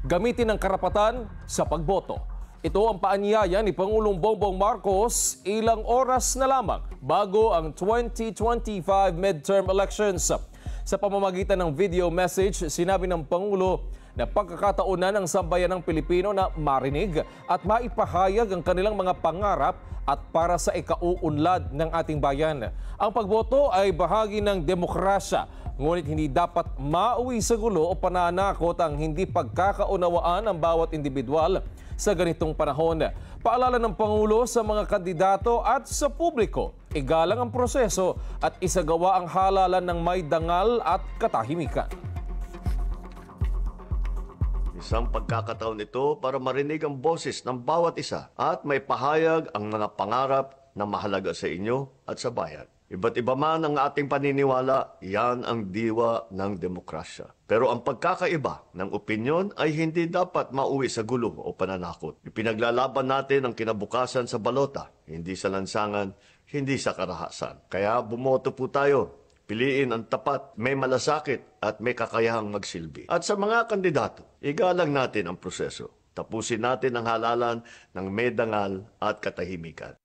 gamitin ang karapatan sa pagboto. Ito ang paanyaya ni Pangulong Bongbong Marcos ilang oras na lamang bago ang 2025 midterm elections. Sa pamamagitan ng video message, sinabi ng Pangulo na pagkakataon na ng sambayan ng Pilipino na marinig at maipahayag ang kanilang mga pangarap at para sa ikauunlad ng ating bayan. Ang pagboto ay bahagi ng demokrasya, ngunit hindi dapat mauwi sa gulo o pananakot ang hindi pagkakaunawaan ng bawat individual sa ganitong panahon. Paalala ng Pangulo sa mga kandidato at sa publiko, igalang ang proseso at isagawa ang halalan ng may dangal at katahimikan. Isang pagkakataon ito para marinig ang boses ng bawat isa at may pahayag ang mga pangarap na mahalaga sa inyo at sa bayan. Iba't iba man ang ating paniniwala, yan ang diwa ng demokrasya. Pero ang pagkakaiba ng opinyon ay hindi dapat mauwi sa gulo o pananakot. Ipinaglalaban natin ang kinabukasan sa balota, hindi sa lansangan, hindi sa karahasan. Kaya bumoto po tayo. Piliin ang tapat, may malasakit at may kakayahang magsilbi. At sa mga kandidato, igalang natin ang proseso. Tapusin natin ang halalan ng may dangal at katahimikan.